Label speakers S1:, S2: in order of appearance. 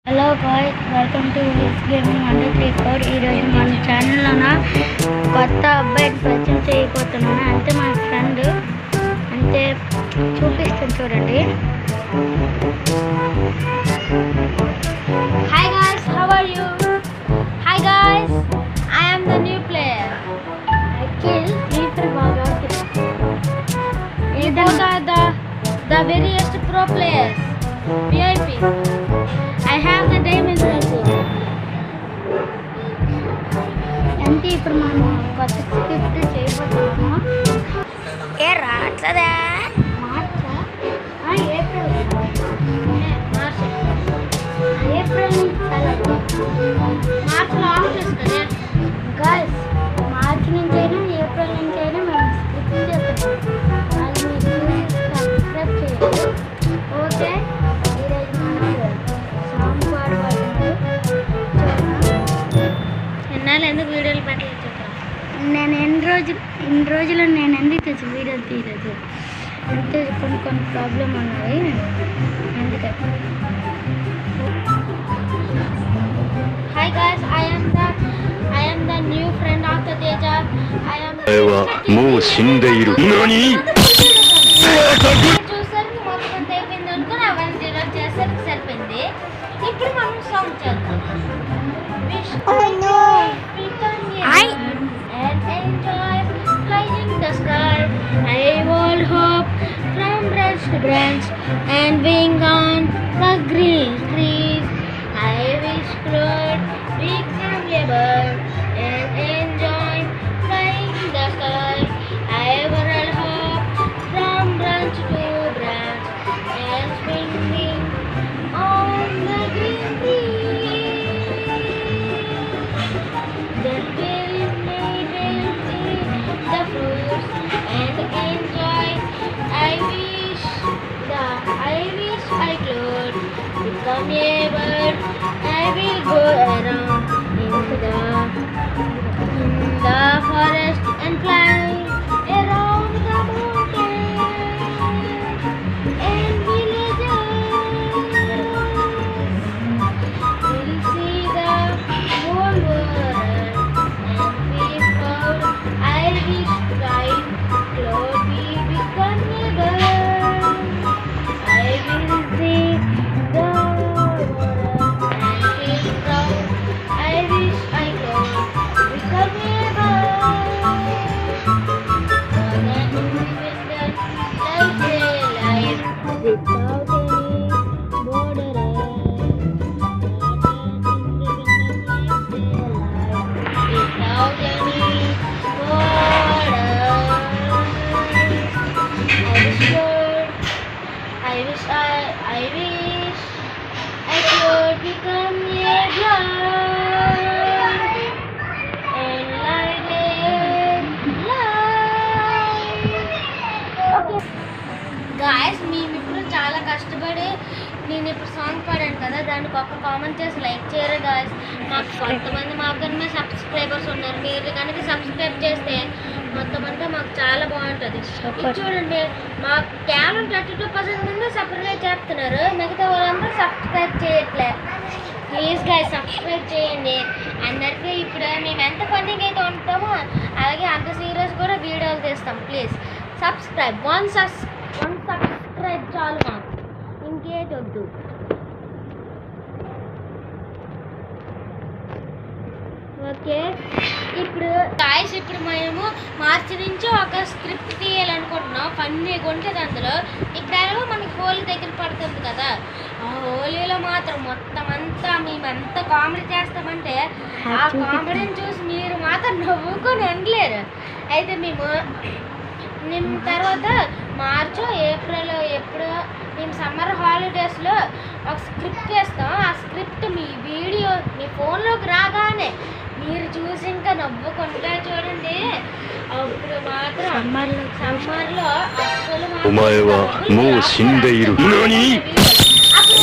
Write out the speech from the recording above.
S1: Hello guys, welcome to Will's gaming 134. ఈరోజు మన ఛానల్లోన కొత్త అబ్బాయిని పరిచయం చేయబోతున్నాను. అంటే మా ఫ్రెండ్ అంటే చూపిస్తాను చూడండి.
S2: Hi guys, how are you? Hi guys, I am the new player.
S1: Akhil eater బాగా
S2: Both are the various pro players. VIP. I have the diamond rating.
S1: అంటే ఇప్పుడు మనం కొత్త స్క్రిప్ట్ చేయబోతున్నాము.
S2: రాట్లదా
S1: మార్చా ఏప్రిల్
S2: మార్చ్ లాస్ట్ వస్తుంది.
S1: గర్ల్స్ మార్చి నుంచి అయినా ఏప్రిల్ నుంచి అయినా మేము స్క్రిప్ట్ చేస్తాం. అది మీరు సబ్స్క్రైబ్ చేయండి. ఓకే, ఈరోజు మనం సాంగ్ పాడబోతున్నాము.
S2: ఎన్నాళ్ళు ఎందుకు వీడియోలు పెట్టలేదు చెప్పరా?
S1: నేను ఇన్ని రోజులు నేను ఎందుకు తెచ్చి వీడియో తీయలేదు అంటే కొన్ని ప్రాబ్లం ఉన్నాయి అందుకని.
S2: Hi guys, I am the new friend of the Teja. I am.
S3: もう死んでいる。何？
S2: చూసరికి మొత్తం అయిపోయింది అనుకుని అవన్నీ జీరో చేసరికి సరిపోయింది. ఇప్పుడు మనం సాంగ్ చేద్దాం. And enjoy flying the sky. I will hop from branch to branch and wing on the green trees. I wish could become a bird and enjoy flying the sky. I will hop from branch to branch and swinging on the green trees. Then will see the fruits and enjoy. I wish I could become a bird. I will go around in the forest and fly around the mountains and villages. We'll see the whole world and feel proud. I wish I could become a bird. I will see the world and feel proud. I wish I could become a bird. On an independent like a life without any border. Without any border. I wish I could become a bird and light guys, మేము ఇప్పుడు చాలా కష్టపడి నేను ఇప్పుడు song పాడాను కదా, దానికి ఒక కామెంట్ చేసి లైక్ చేయరు గాయస్. మాకు కొంతమంది మాకన్నా సబ్స్క్రైబర్స్ ఉన్నారు. మీరు కనుక సబ్స్క్రైబ్ చేస్తే మొత్తం అంటే మాకు చాలా బాగుంటుంది. ఇది చూడండి, మా కేవలం 32% మంది సబ్స్క్రైబ్ చేస్తున్నారు, మిగతా వాళ్ళందరూ సబ్స్క్రైబ్ చేయట్లే. ప్లీజ్ గాయస్ సబ్స్క్రైబ్ చేయండి అందరికీ. ఇప్పుడు మేము ఎంత ఫండింగ్ అయితే ఉంటామో అలాగే అంత సీరియస్ కూడా వీడియోలు తీస్తాం. Please subscribe. వన్ సబ్స్క్రైబ్ చాలు మాకు, ఇంకేది వద్దు. ఓకే, ఇప్పుడు గాయస్ ఇప్పుడు మేము మార్చి నుంచి ఒక స్క్రిప్ట్ తీయాలనుకుంటున్నాం. ఫన్నీగా ఉంటుంది అందులో. ఇక్కడేమో మనకి హోలీ దగ్గర పడుతుంది కదా, ఆ హోలీలో మాత్రం మొత్తం అంతా మేమంతా కామెడీ చేస్తామంటే ఆ కామెడీని చూసి మీరు మాత్రం నవ్వుకొని ఉండలేరు. అయితే మేము తర్వాత మార్చో ఏప్రిల్ ఎప్పుడు మేము సమ్మర్ హాలిడేస్లో ఒక స్క్రిప్ట్ వేస్తాం. ఆ స్క్రిప్ట్ మీ వీడియో మీ ఫోన్లోకి రాగానే మీరు చూసి ఇంకా నవ్వుకుంటా చూడండి. అప్పుడు మాత్రం సమ్మర్లో అస్సలు
S3: お前はもう死んでいる。何？అప్పుడు